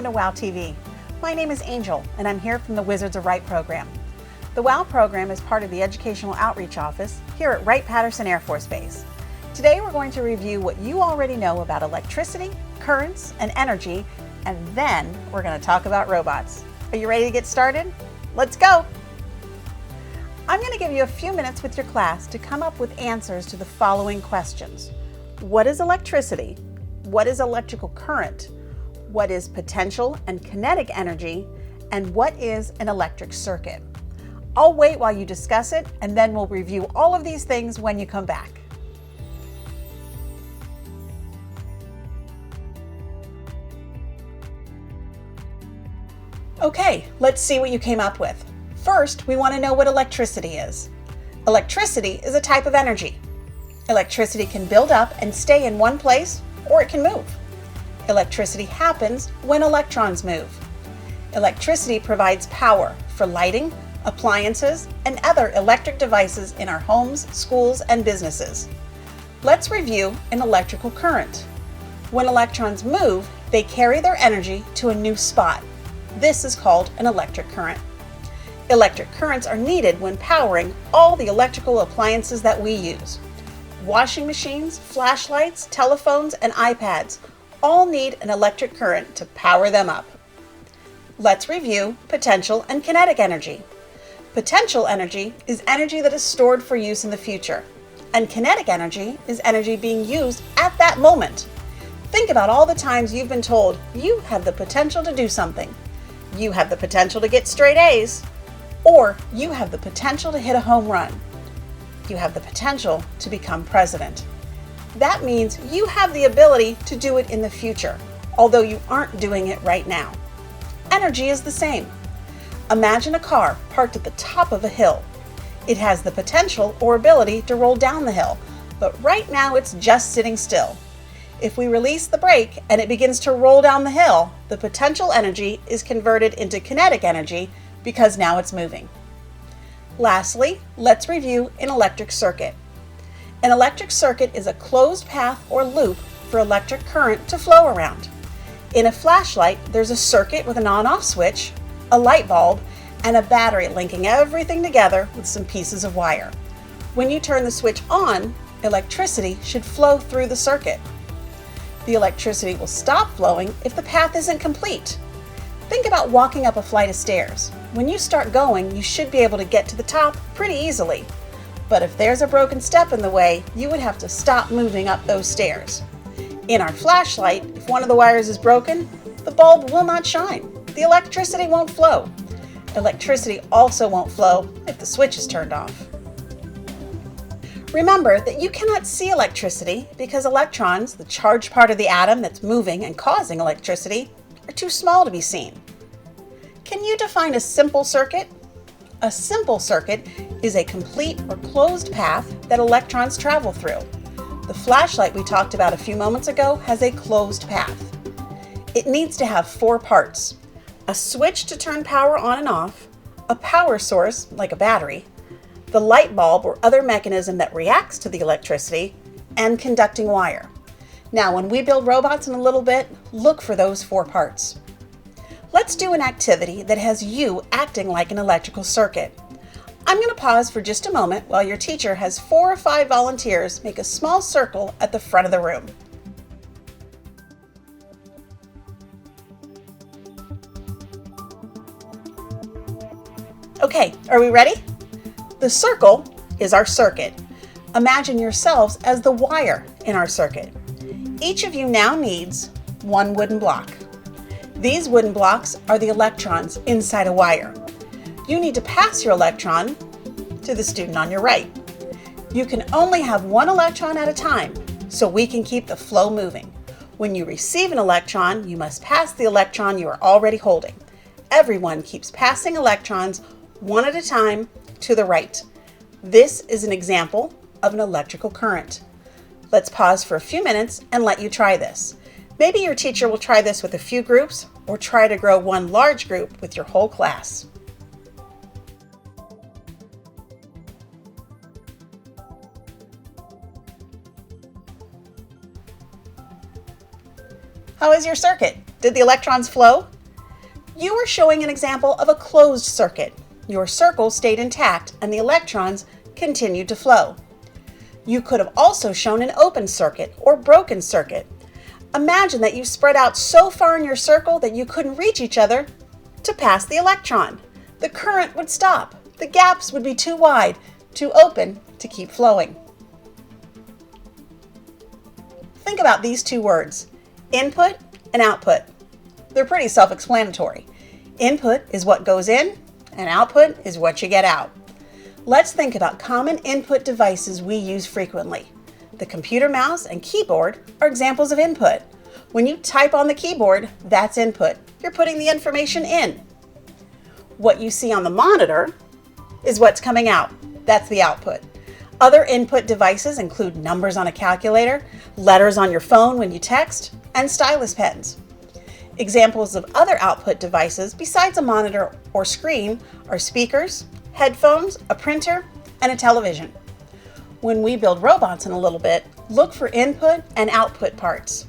to WOW TV. My name is Angel, and I'm here from the Wizards of Wright program. The WOW program is part of the Educational Outreach Office here at Wright-Patterson Air Force Base. Today we're going to review what you already know about electricity, currents, and energy, and then we're going to talk about robots. Are you ready to get started? Let's go! I'm going to give you a few minutes with your class to come up with answers to the following questions. What is electricity? What is electrical current? What is potential and kinetic energy? And what is an electric circuit? I'll wait while you discuss it, and then we'll review all of these things when you come back. Okay, let's see what you came up with. First, we want to know what electricity is. Electricity is a type of energy. Electricity can build up and stay in one place, or it can move. Electricity happens when electrons move. Electricity provides power for lighting, appliances, and other electric devices in our homes, schools, and businesses. Let's review an electrical current. When electrons move, they carry their energy to a new spot. This is called an electric current. Electric currents are needed when powering all the electrical appliances that we use. Washing machines, flashlights, telephones, and iPads all need an electric current to power them up. Let's review potential and kinetic energy. Potential energy is energy that is stored for use in the future, and kinetic energy is energy being used at that moment. Think about all the times you've been told you have the potential to do something. You have the potential to get straight A's, or you have the potential to hit a home run. You have the potential to become president. That means you have the ability to do it in the future, although you aren't doing it right now. Energy is the same. Imagine a car parked at the top of a hill. It has the potential or ability to roll down the hill, but right now it's just sitting still. If we release the brake and it begins to roll down the hill, the potential energy is converted into kinetic energy because now it's moving. Lastly, let's review an electric circuit. An electric circuit is a closed path or loop for electric current to flow around. In a flashlight, there's a circuit with an on-off switch, a light bulb, and a battery linking everything together with some pieces of wire. When you turn the switch on, electricity should flow through the circuit. The electricity will stop flowing if the path isn't complete. Think about walking up a flight of stairs. When you start going, you should be able to get to the top pretty easily. But if there's a broken step in the way, you would have to stop moving up those stairs. In our flashlight, if one of the wires is broken, the bulb will not shine. The electricity won't flow. Electricity also won't flow if the switch is turned off. Remember that you cannot see electricity because electrons, the charged part of the atom that's moving and causing electricity, are too small to be seen. Can you define a simple circuit? A simple circuit is a complete or closed path that electrons travel through. The flashlight we talked about a few moments ago has a closed path. It needs to have 4 parts: a switch to turn power on and off, a power source like a battery, the light bulb or other mechanism that reacts to the electricity, and conducting wire. Now, when we build robots in a little bit, look for those 4 parts. Let's do an activity that has you acting like an electrical circuit. I'm going to pause for just a moment while your teacher has 4 or 5 volunteers make a small circle at the front of the room. Okay, are we ready? The circle is our circuit. Imagine yourselves as the wire in our circuit. Each of you now needs 1 wooden block. These wooden blocks are the electrons inside a wire. You need to pass your electron to the student on your right. You can only have 1 electron at a time, so we can keep the flow moving. When you receive an electron, you must pass the electron you are already holding. Everyone keeps passing electrons 1 at a time to the right. This is an example of an electrical current. Let's pause for a few minutes and let you try this. Maybe your teacher will try this with a few groups, or try to grow one large group with your whole class. How is your circuit? Did the electrons flow? You were showing an example of a closed circuit. Your circle stayed intact and the electrons continued to flow. You could have also shown an open circuit or broken circuit. Imagine that you spread out so far in your circle that you couldn't reach each other to pass the electron. The current would stop. The gaps would be too wide, too open to keep flowing. Think about these two words, input and output. They're pretty self-explanatory. Input is what goes in, and output is what you get out. Let's think about common input devices we use frequently. The computer mouse and keyboard are examples of input. When you type on the keyboard, that's input. You're putting the information in. What you see on the monitor is what's coming out. That's the output. Other input devices include numbers on a calculator, letters on your phone when you text, and stylus pens. Examples of other output devices besides a monitor or screen are speakers, headphones, a printer, and a television. When we build robots in a little bit, look for input and output parts.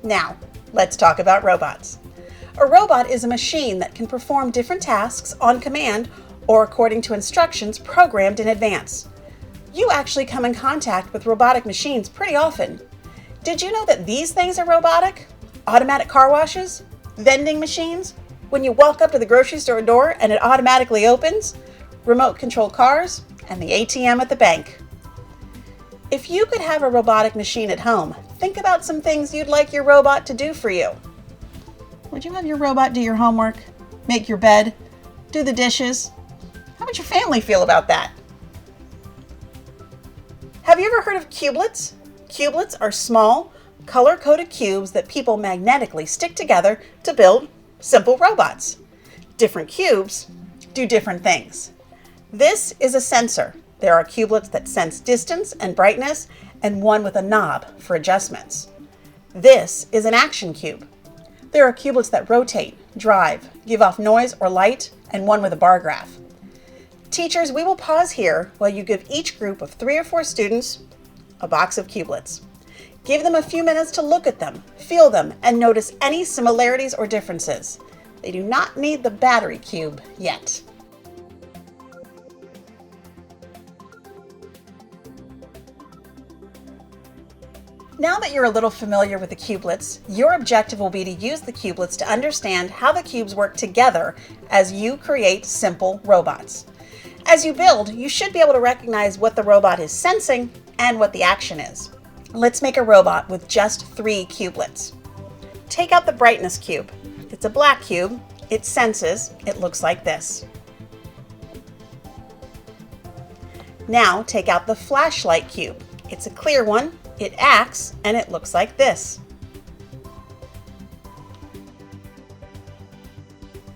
Now, let's talk about robots. A robot is a machine that can perform different tasks on command or according to instructions programmed in advance. You actually come in contact with robotic machines pretty often. Did you know that these things are robotic? Automatic car washes, vending machines, when you walk up to the grocery store door and it automatically opens, remote control cars, and the ATM at the bank. If you could have a robotic machine at home, think about some things you'd like your robot to do for you. Would you have your robot do your homework, make your bed, do the dishes? How would your family feel about that? Have you ever heard of cubelets? Cubelets are small, color-coded cubes that people magnetically stick together to build simple robots. Different cubes do different things. This is a sensor. There are cubelets that sense distance and brightness, and one with a knob for adjustments. This is an action cube. There are cubelets that rotate, drive, give off noise or light, and one with a bar graph. Teachers, we will pause here while you give each group of 3 or 4 students a box of cubelets. Give them a few minutes to look at them, feel them, and notice any similarities or differences. They do not need the battery cube yet. Now that you're a little familiar with the cubelets, your objective will be to use the cubelets to understand how the cubes work together as you create simple robots. As you build, you should be able to recognize what the robot is sensing and what the action is. Let's make a robot with just 3 cubelets. Take out the brightness cube. It's a black cube. It senses. It looks like this. Now take out the flashlight cube. It's a clear one. It acts and it looks like this.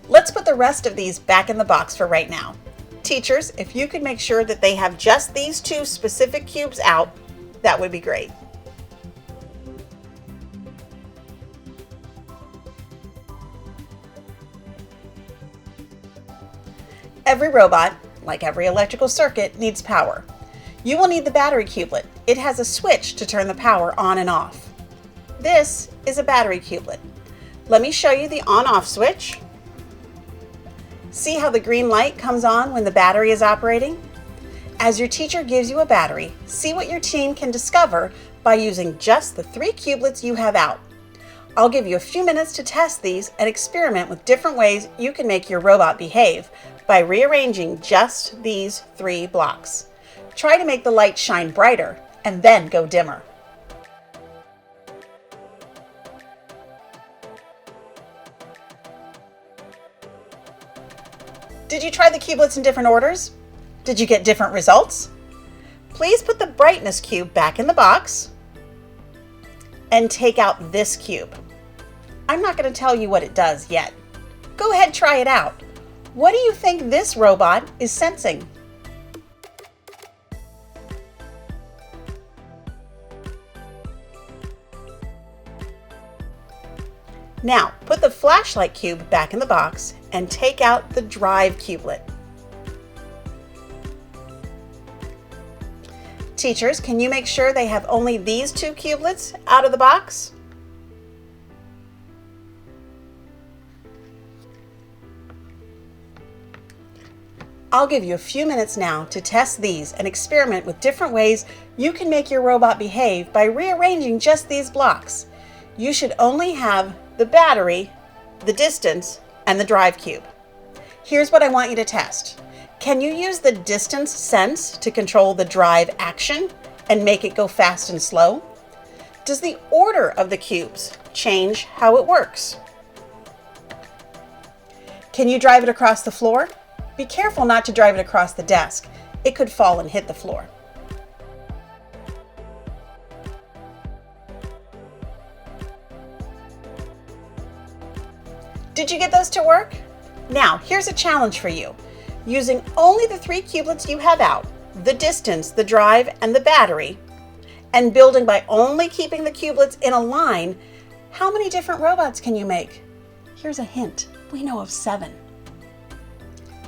Let's put the rest of these back in the box for right now. Teachers, if you could make sure that they have just these 2 specific cubes out, that would be great. Every robot, like every electrical circuit, needs power. You will need the battery cublet. It has a switch to turn the power on and off. This is a battery cublet. Let me show you the on-off switch. See how the green light comes on when the battery is operating? As your teacher gives you a battery, see what your team can discover by using just the 3 cubelets you have out. I'll give you a few minutes to test these and experiment with different ways you can make your robot behave by rearranging just these 3 blocks. Try to make the light shine brighter and then go dimmer. Did you try the cubelets in different orders? Did you get different results? Please put the brightness cube back in the box and take out this cube. I'm not going to tell you what it does yet. Go ahead, try it out. What do you think this robot is sensing? Now, put the flashlight cube back in the box and take out the drive cublet. Teachers, can you make sure they have only these 2 cubelets out of the box? I'll give you a few minutes now to test these and experiment with different ways you can make your robot behave by rearranging just these blocks. You should only have the battery, the distance, and the drive cube. Here's what I want you to test. Can you use the distance sense to control the drive action and make it go fast and slow? Does the order of the cubes change how it works? Can you drive it across the floor? Be careful not to drive it across the desk. It could fall and hit the floor. Did you get those to work? Now, here's a challenge for you. Using only the 3 cubelets you have out, the distance, the drive, and the battery, and building by only keeping the cubelets in a line, how many different robots can you make? Here's a hint. We know of 7.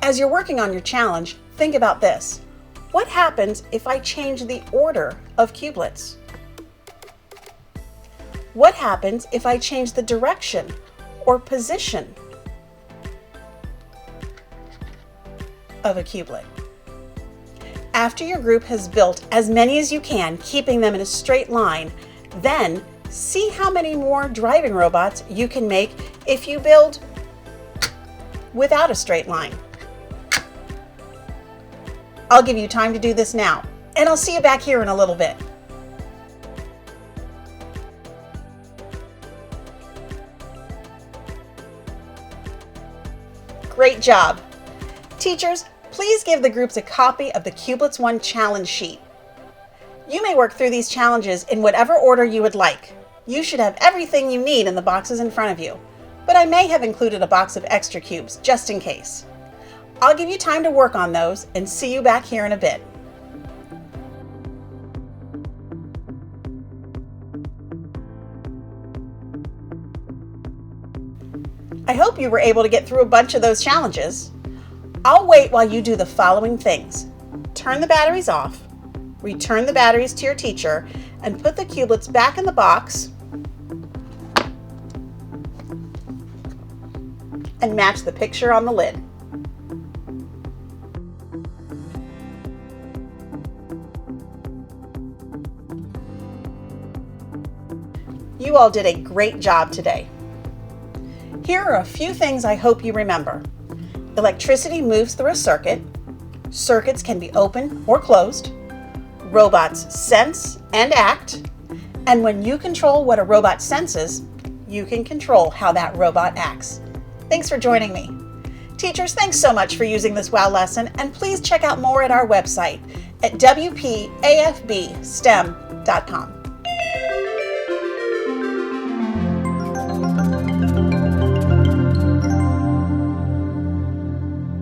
As you're working on your challenge, think about this. What happens if I change the order of cubelets? What happens if I change the direction or position of a cublet? After your group has built as many as you can, keeping them in a straight line, then see how many more driving robots you can make if you build without a straight line. I'll give you time to do this now, and I'll see you back here in a little bit. Great job. Teachers, please give the groups a copy of the Cubelets 1 challenge sheet. You may work through these challenges in whatever order you would like. You should have everything you need in the boxes in front of you, but I may have included a box of extra cubes just in case. I'll give you time to work on those and see you back here in a bit. I hope you were able to get through a bunch of those challenges. I'll wait while you do the following things. Turn the batteries off, return the batteries to your teacher, and put the cubelets back in the box and match the picture on the lid. You all did a great job today. Here are a few things I hope you remember. Electricity moves through a circuit. Circuits can be open or closed. Robots sense and act. And when you control what a robot senses, you can control how that robot acts. Thanks for joining me. Teachers, thanks so much for using this WOW lesson, and please check out more at our website at wpafbstem.com.